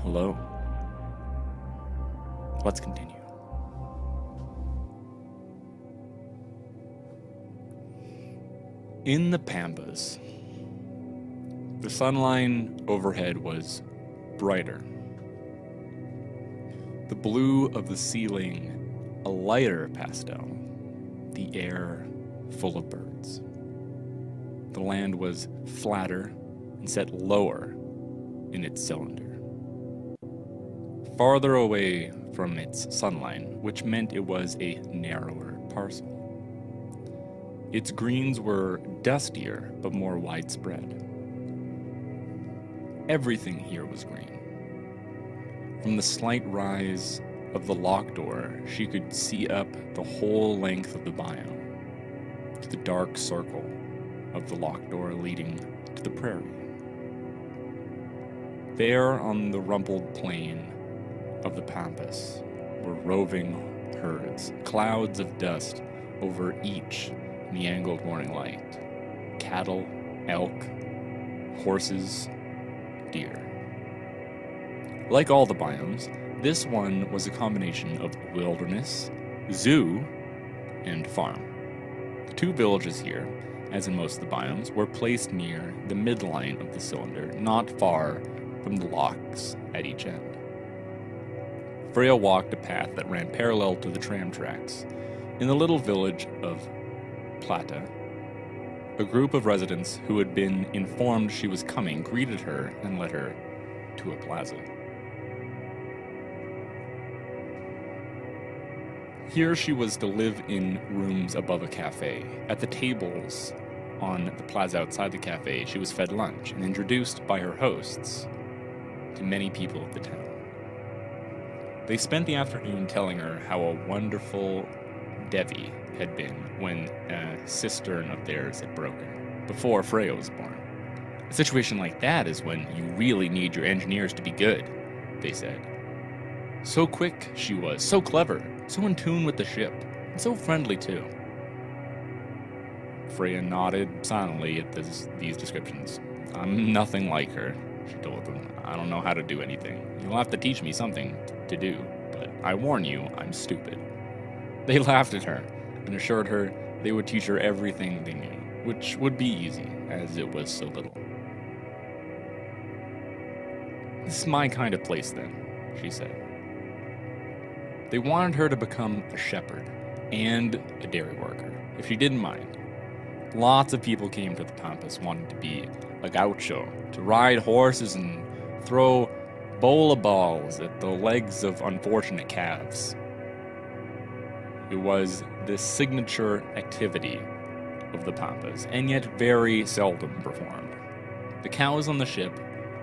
Hello. Let's continue. In the Pampas, the sunline overhead was brighter. The blue of the ceiling a lighter pastel, the air full of birds. The land was flatter and set lower in its cylinder, farther away from its sunline, which meant it was a narrower parcel. Its greens were dustier but more widespread. Everything here was green. From the slight rise of the lock door, she could see up the whole length of the biome, to the dark circle of the lock door leading to the prairie. There on the rumpled plain of the Pampas were roving herds, clouds of dust over each in the angled morning light. Cattle, elk, horses, deer. Like all the biomes, this one was a combination of wilderness, zoo, and farm. The two villages here, as in most of the biomes, were placed near the midline of the cylinder, not far from the locks at each end. Freya walked a path that ran parallel to the tram tracks. In the little village of Plata, a group of residents who had been informed she was coming greeted her and led her to a plaza. Here she was to live in rooms above a cafe. At the tables on the plaza outside the cafe, she was fed lunch and introduced by her hosts to many people of the town. They spent the afternoon telling her how a wonderful Devi had been when a cistern of theirs had broken, before Freya was born. A situation like that is when you really need your engineers to be good, they said. So quick she was, so clever, so in tune with the ship, and so friendly too. Freya nodded silently at these descriptions. I'm nothing like her, she told them. I don't know how to do anything. You'll have to teach me something to do, but I warn you, I'm stupid. They laughed at her and assured her they would teach her everything they knew, which would be easy, as it was so little. This is my kind of place then, she said. They wanted her to become a shepherd and a dairy worker, if she didn't mind. Lots of people came to the Pampas wanting to be a gaucho, to ride horses and throw bola balls at the legs of unfortunate calves. It was the signature activity of the Pampas, and yet very seldom performed. The cows on the ship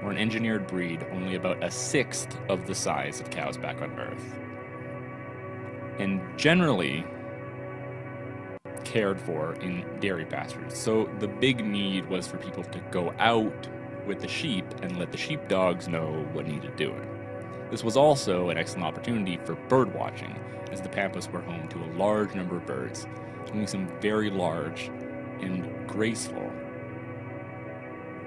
were an engineered breed only about a sixth of the size of cows back on Earth, and generally cared for in dairy pastures. So the big need was for people to go out with the sheep and let the sheepdogs know what needed doing. This was also an excellent opportunity for bird watching, as the Pampas were home to a large number of birds, including some very large and graceful,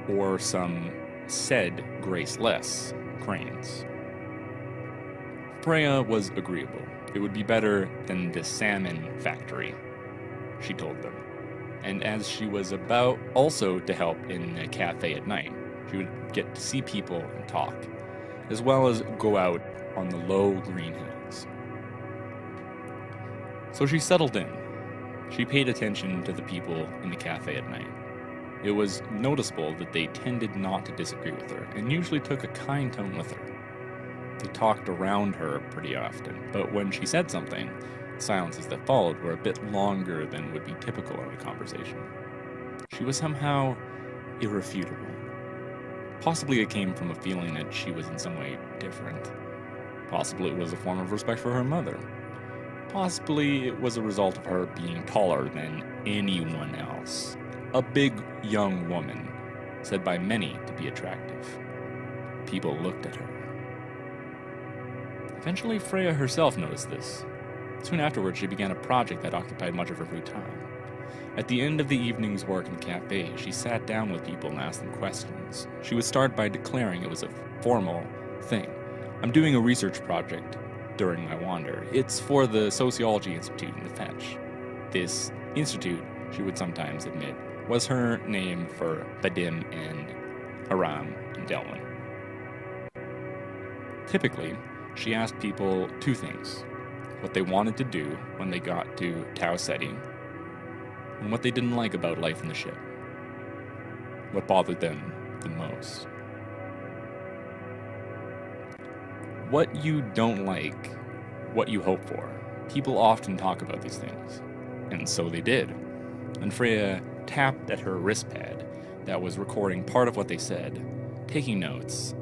or some said graceless, cranes. Freya was agreeable. It would be better than the salmon factory, she told them. And as she was about also to help in a cafe at night, she would get to see people and talk, as well as go out on the low green hills. So she settled in. She paid attention to the people in the cafe at night. It was noticeable that they tended not to disagree with her, and usually took a kind tone with her. They talked around her pretty often, but when she said something, the silences that followed were a bit longer than would be typical in a conversation. She was somehow irrefutable. Possibly it came from a feeling that she was in some way different. Possibly it was a form of respect for her mother. Possibly it was a result of her being taller than anyone else. A big young woman, said by many to be attractive. People looked at her. Eventually, Freya herself noticed this. Soon afterwards, she began a project that occupied much of her free time. At the end of the evening's work in the cafe, she sat down with people and asked them questions. She would start by declaring it was a formal thing, I'm doing a research project during my wander. It's for the Sociology Institute in the Fetch. This institute, she would sometimes admit, was her name for Badim and Aram and Delwyn. Typically, she asked people two things: what they wanted to do when they got to Tau Ceti, and what they didn't like about life in the ship. What bothered them the most. What you don't like, what you hope for. People often talk about these things, and so they did. And Freya tapped at her wristpad that was recording part of what they said, taking notes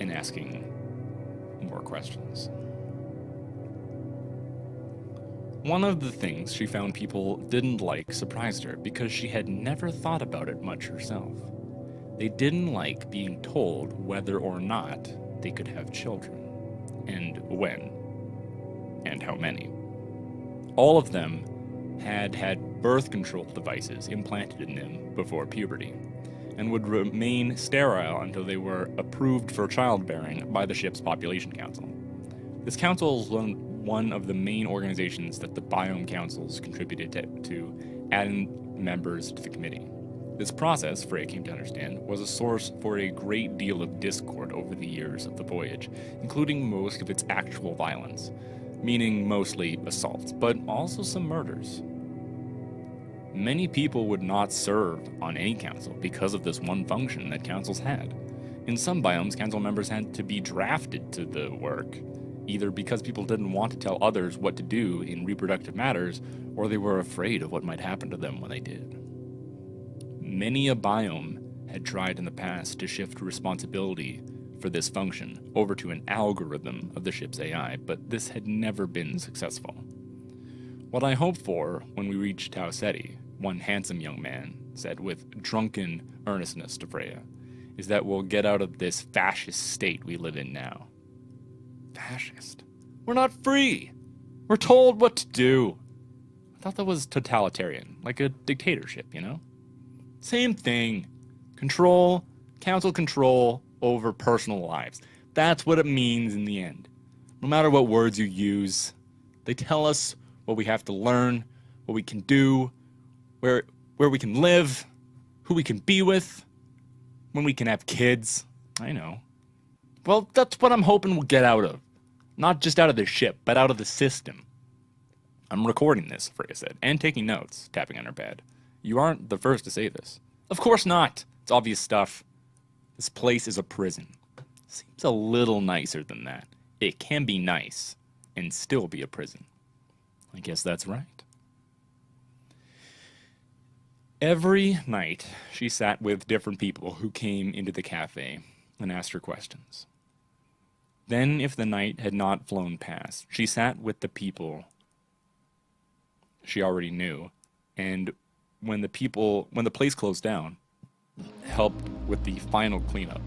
and asking more questions. One of the things she found people didn't like surprised her because she had never thought about it much herself. They didn't like being told whether or not they could have children, and when, and how many. All of them had birth control devices implanted in them before puberty, and would remain sterile until they were approved for childbearing by the ship's population council. This council is one of the main organizations that the biome councils contributed to adding members to the committee. This process, Freya came to understand, was a source for a great deal of discord over the years of the voyage, including most of its actual violence, meaning mostly assaults, but also some murders. Many people would not serve on any council because of this one function that councils had. In some biomes, council members had to be drafted to the work, either because people didn't want to tell others what to do in reproductive matters, or they were afraid of what might happen to them when they did. Many a biome had tried in the past to shift responsibility for this function over to an algorithm of the ship's AI, but this had never been successful. What I hope for when we reach Tau Ceti, one handsome young man said with drunken earnestness to Freya, is that we'll get out of this fascist state we live in now. Fascist? We're not free! We're told what to do! I thought that was totalitarian, like a dictatorship, you know? Same thing. Control, council control over personal lives. That's what it means in the end. No matter what words you use, they tell us what we have to learn, what we can do, where we can live, who we can be with, when we can have kids. I know. Well, that's what I'm hoping we'll get out of. Not just out of the ship, but out of the system. I'm recording this, Freya said, and taking notes, tapping on her pad. You aren't the first to say this. Of course not. It's obvious stuff. This place is a prison. Seems a little nicer than that. It can be nice and still be a prison. I guess that's right. Every night, she sat with different people who came into the cafe and asked her questions. Then, if the night had not flown past, she sat with the people she already knew, and when the place closed down, helped with the final cleanup.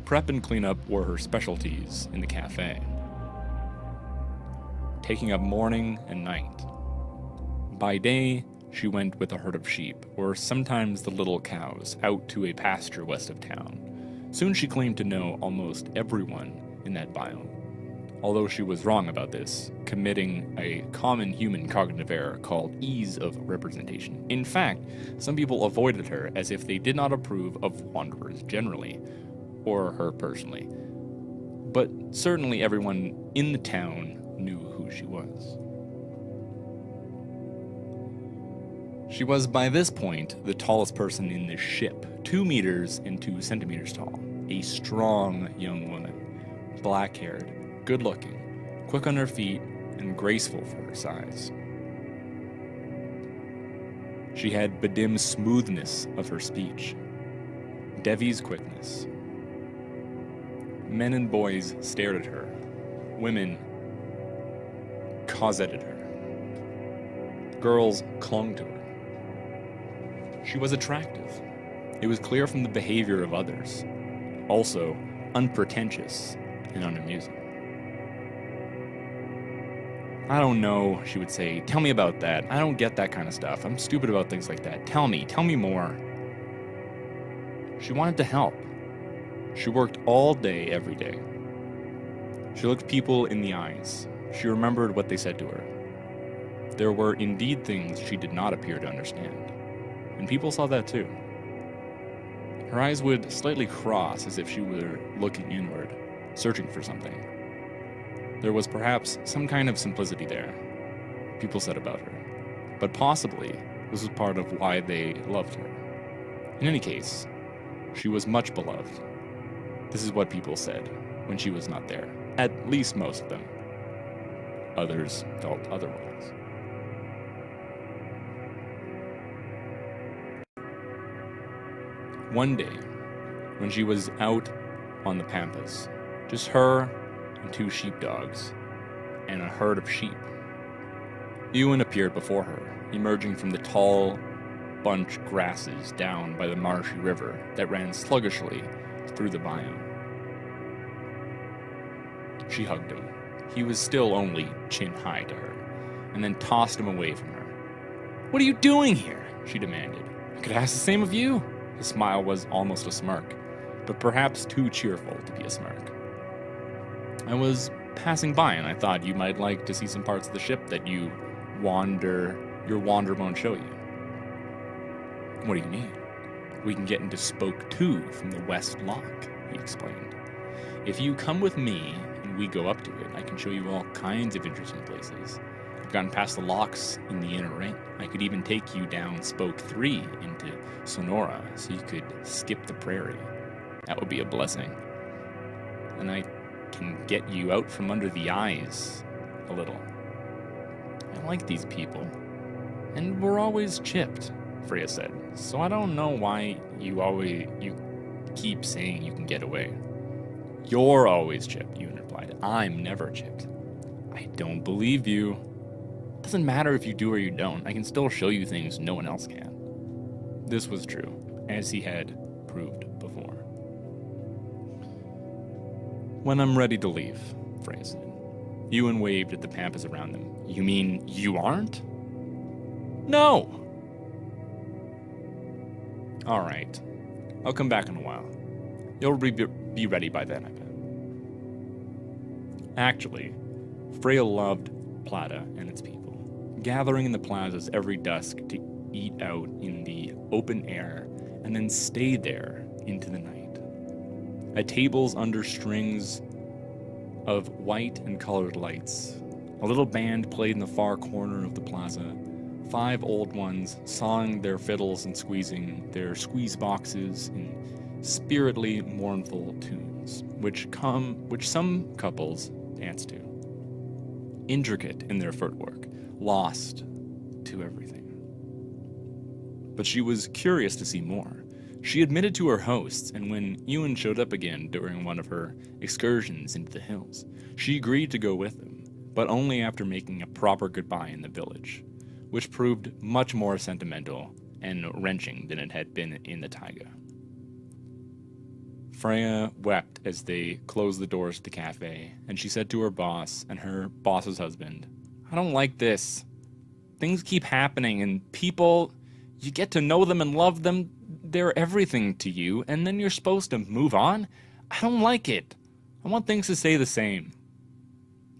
Prep and cleanup were her specialties in the cafe, taking up morning and night. By day, she went with a herd of sheep, or sometimes the little cows, out to a pasture west of town. Soon she claimed to know almost everyone in that biome, although she was wrong about this, committing a common human cognitive error called ease of representation. In fact, some people avoided her as if they did not approve of wanderers generally, or her personally. But certainly everyone in the town knew who she was. She was, by this point, the tallest person in the ship, 2 meters and 2 centimeters tall. A strong young woman, black-haired, good-looking, quick on her feet, and graceful for her size. She had Badim's smoothness of her speech, Devi's quickness. Men and boys stared at her. Women cosseted her. Girls clung to her. She was attractive. It was clear from the behavior of others. Also, unpretentious and unamusing. I don't know, she would say. Tell me about that. I don't get that kind of stuff. I'm stupid about things like that. Tell me more. She wanted to help. She worked all day, every day. She looked people in the eyes. She remembered what they said to her. There were indeed things she did not appear to understand, and people saw that too. Her eyes would slightly cross as if she were looking inward, searching for something. There was perhaps some kind of simplicity there, people said about her, but possibly this was part of why they loved her. In any case, she was much beloved. This is what people said when she was not there, at least most of them. Others felt otherwise. One day, when she was out on the pampas, just her and 2 sheepdogs and a herd of sheep, Ewan appeared before her, emerging from the tall bunch grasses down by the marshy river that ran sluggishly through the biome. She hugged him. He was still only chin-high to her, and then tossed him away from her. "What are you doing here?" she demanded. "I could ask the same of you." His smile was almost a smirk, but perhaps too cheerful to be a smirk. "I was passing by, and I thought you might like to see some parts of the ship that your wander won't show you." "What do you mean?" "We can get into Spoke 2 from the west lock," he explained. "If you come with me and we go up to it, I can show you all kinds of interesting places. I've gotten past the locks in the inner ring. I could even take you down Spoke 3 into Sonora so you could skip the prairie. That would be a blessing. And I can get you out from under the eyes a little. I like these people. And we're always chipped," Freya said. "So I don't know why you keep saying you can get away." "You're always chipped," Ewan replied. "I'm never chipped." "I don't believe you." "It doesn't matter if you do or you don't. I can still show you things no one else can." This was true, as he had proved before. "When I'm ready to leave," Freya said. Ewan waved at the pampas around them. "You mean you aren't?" "No!" "All right. I'll come back in a while. You'll be ready by then, I bet." Actually, Freya loved Plata and its people, gathering in the plazas every dusk to eat out in the open air and then stay there into the night. At tables under strings of white and colored lights, a little band played in the far corner of the plaza. 5 old ones sawing their fiddles and squeezing their squeeze boxes in spiritedly mournful tunes, which some couples dance to. Intricate in their footwork, lost to everything. But she was curious to see more. She admitted to her hosts, and when Ewan showed up again during one of her excursions into the hills, she agreed to go with him, but only after making a proper goodbye in the village, which proved much more sentimental and wrenching than it had been in the taiga. Freya wept as they closed the doors to the cafe, and she said to her boss and her boss's husband, "I don't like this. Things keep happening, and people, you get to know them and love them, they're everything to you, and then you're supposed to move on? I don't like it. I want things to stay the same."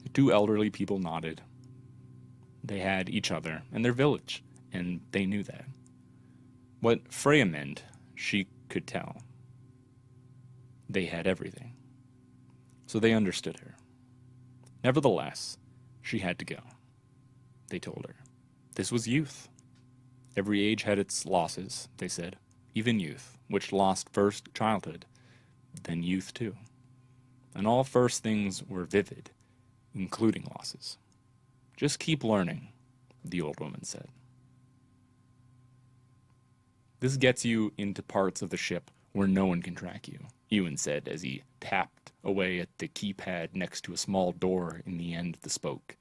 The 2 elderly people nodded. They had each other and their village, and they knew that. What Freya meant, she could tell. They had everything. So they understood her. Nevertheless, she had to go. They told her. This was youth. Every age had its losses, they said. Even youth, which lost first childhood, then youth too. And all first things were vivid, including losses. Just keep learning, the old woman said. This gets you into parts of the ship where no one can track you, Ewan said as he tapped away at the keypad next to a small door in the end of the spoke.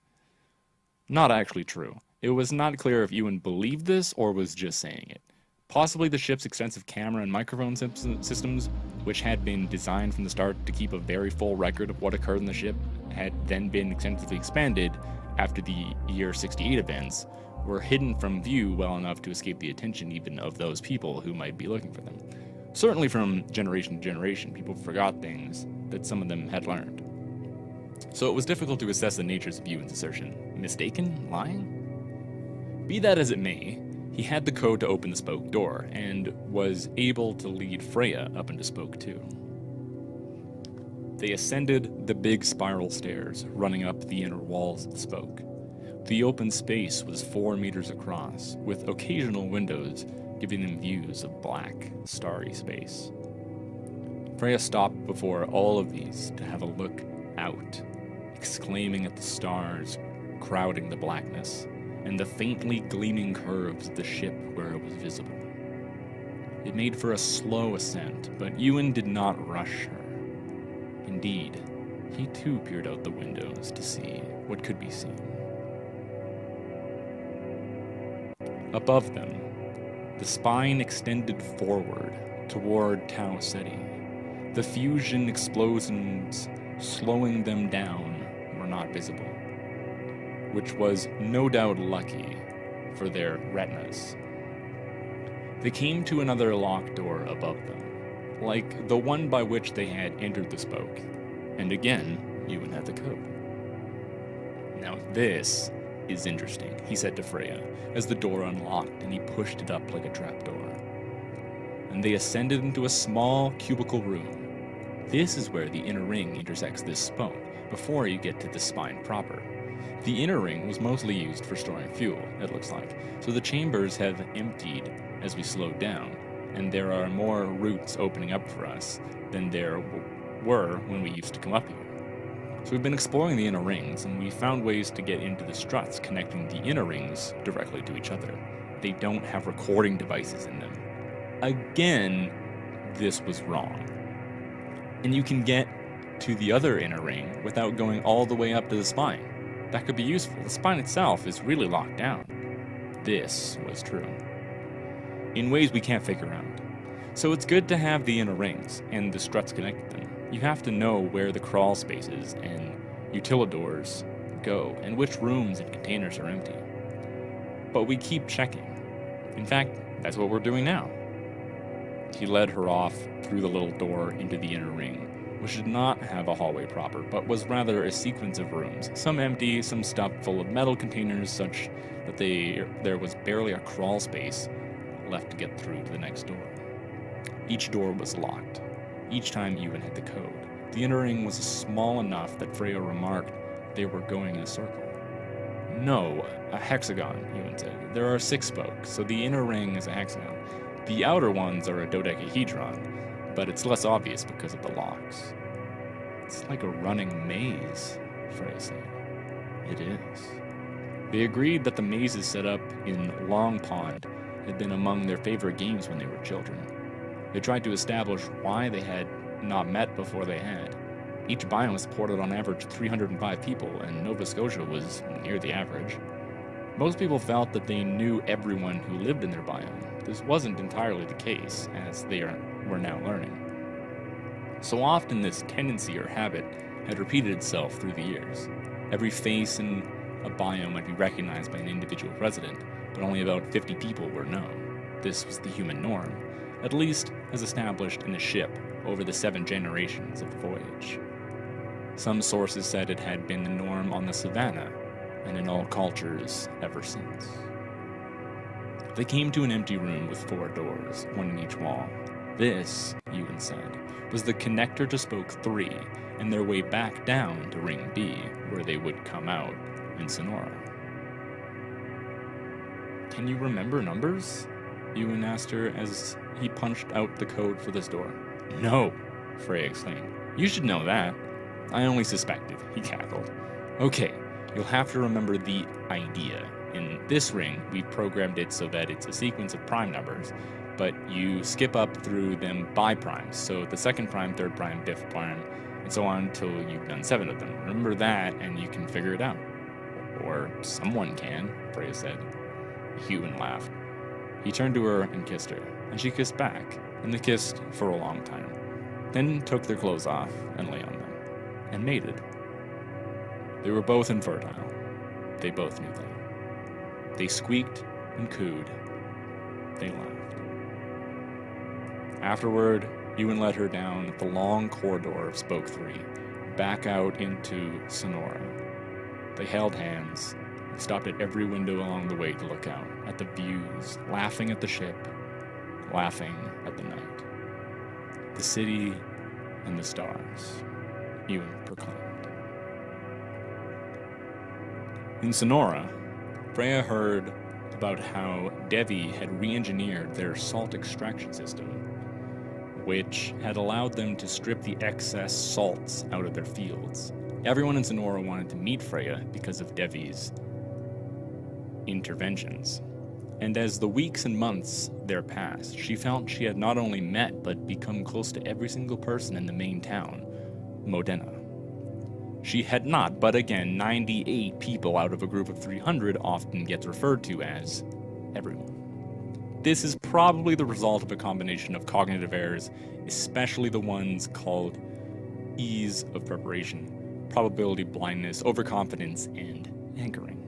Not actually true. It was not clear if Ewan believed this or was just saying it. Possibly the ship's extensive camera and microphone systems, which had been designed from the start to keep a very full record of what occurred in the ship, had then been extensively expanded after the year 68 events, were hidden from view well enough to escape the attention even of those people who might be looking for them. Certainly from generation to generation, people forgot things that some of them had learned. So it was difficult to assess the natures of Ewan's assertion. Mistaken? Lying? Be that as it may, he had the code to open the spoke door, and was able to lead Freya up into spoke 2. They ascended the big spiral stairs, running up the inner walls of the spoke. The open space was 4 meters across, with occasional windows giving them views of black, starry space. Freya stopped before all of these to have a look out, exclaiming at the stars crowding the blackness, and the faintly gleaming curves of the ship where it was visible. It made for a slow ascent, but Ewan did not rush her. Indeed, he too peered out the windows to see what could be seen. Above them, the spine extended forward toward Tau Ceti. The fusion explosions slowing them down were not visible, which was no doubt lucky for their retinas. They came to another locked door above them, like the one by which they had entered the spoke, and again, Ewan had the code. Now this is interesting, he said to Freya, as the door unlocked and he pushed it up like a trapdoor. And they ascended into a small cubicle room. This is where the inner ring intersects this spoke, before you get to the spine proper. The inner ring was mostly used for storing fuel, it looks like, so the chambers have emptied as we slowed down, and there are more routes opening up for us than there were when we used to come up here. So we've been exploring the inner rings, and we found ways to get into the struts connecting the inner rings directly to each other. They don't have recording devices in them. Again, this was wrong. And you can get to the other inner ring without going all the way up to the spine. That could be useful. The spine itself is really locked down. This was true, in ways we can't figure out. So it's good to have the inner rings and the struts connecting them. You have to know where the crawl spaces and utilidors go, and which rooms and containers are empty. But we keep checking. In fact, that's what we're doing now. He led her off through the little door into the inner ring, which did not have a hallway proper, but was rather a sequence of rooms, some empty, some stuffed full of metal containers such that there was barely a crawl space left to get through to the next door. Each door was locked. Each time Ewan had the code. The inner ring was small enough that Freya remarked they were going in a circle. No, a hexagon, Ewan said. There are 6 spokes, so the inner ring is a hexagon. The outer ones are a dodecahedron, but it's less obvious because of the locks. It's like a running maze, Freya said. It is. They agreed that the mazes set up in Long Pond had been among their favorite games when they were children. They tried to establish why they had not met before they had. Each biome supported on average 305 people, and Nova Scotia was near the average. Most people felt that they knew everyone who lived in their biome. This wasn't entirely the case, as they were now learning. So often this tendency or habit had repeated itself through the years. Every face in a biome might be recognized by an individual resident, but only about 50 people were known. This was the human norm, at least as established in the ship over the 7 generations of the voyage. Some sources said it had been the norm on the savannah, and in all cultures ever since. They came to an empty room with 4 doors, one in each wall. This, Ewan said, was the connector to spoke 3, and their way back down to ring B, where they would come out in Sonora. Can you remember numbers? Ewan asked her as he punched out the code for this door. No, Freya exclaimed. You should know that. I only suspected, he cackled. Okay, you'll have to remember the idea. In this ring, we programmed it so that it's a sequence of prime numbers, but you skip up through them by primes, so the 2nd prime, 3rd prime, 5th prime, and so on until you've done 7 of them. Remember that, and you can figure it out. Or someone can, Freya said. Ewan laughed. He turned to her and kissed her, and she kissed back, and they kissed for a long time, then took their clothes off and lay on them, and mated. They were both infertile. They both knew that. They squeaked and cooed. They laughed. Afterward, Ewan led her down the long corridor of Spoke 3, back out into Sonora. They held hands, and stopped at every window along the way to look out at the views, laughing at the ship, laughing at the night. The city and the stars, Ewan proclaimed. In Sonora, Freya heard about how Devi had re-engineered their salt extraction system, which had allowed them to strip the excess salts out of their fields. Everyone in Sonora wanted to meet Freya because of Devi's interventions. And as the weeks and months there passed, she felt she had not only met but become close to every single person in the main town, Modena. She had not, but again, 98 people out of a group of 300 often gets referred to as everyone. This is probably the result of a combination of cognitive errors, especially the ones called ease of preparation, probability blindness, overconfidence, and anchoring.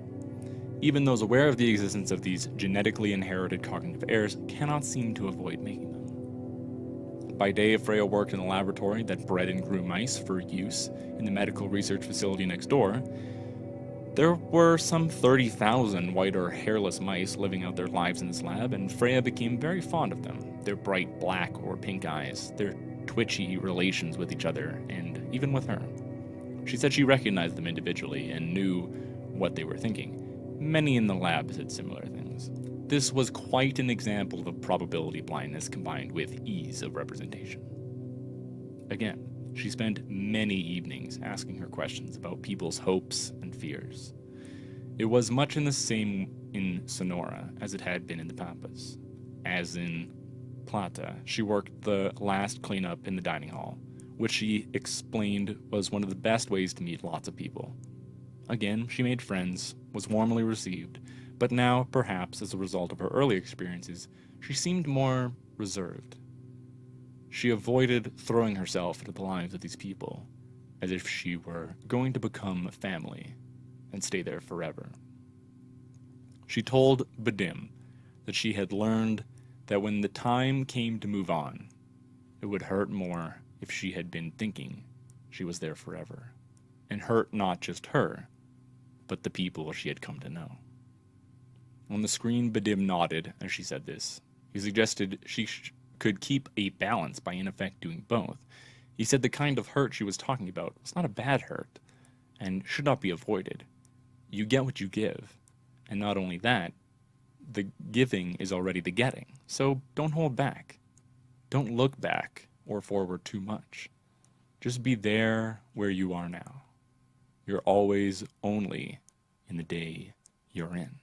Even those aware of the existence of these genetically inherited cognitive errors cannot seem to avoid making them. By day, Freya worked in a laboratory that bred and grew mice for use in the medical research facility next door. There were some 30,000 white or hairless mice living out their lives in this lab, and Freya became very fond of them. Their bright black or pink eyes, their twitchy relations with each other, and even with her. She said she recognized them individually and knew what they were thinking. Many in the lab said similar things. This was quite an example of probability blindness combined with ease of representation. Again, she spent many evenings asking her questions about people's hopes and fears. It was much in the same in Sonora as it had been in the Pampas. As in Plata, she worked the last cleanup in the dining hall, which she explained was one of the best ways to meet lots of people. Again, she made friends, was warmly received, but now, perhaps as a result of her early experiences, she seemed more reserved. She avoided throwing herself into the lives of these people, as if she were going to become family and stay there forever. She told Badim that she had learned that when the time came to move on, it would hurt more if she had been thinking she was there forever, and hurt not just her, but the people she had come to know. On the screen, Badim nodded as she said this. He suggested she could keep a balance by in effect doing both. He said the kind of hurt she was talking about was not a bad hurt, and should not be avoided. You get what you give, and not only that, the giving is already the getting, so don't hold back. Don't look back or forward too much. Just be there where you are now. You're always only in the day you're in.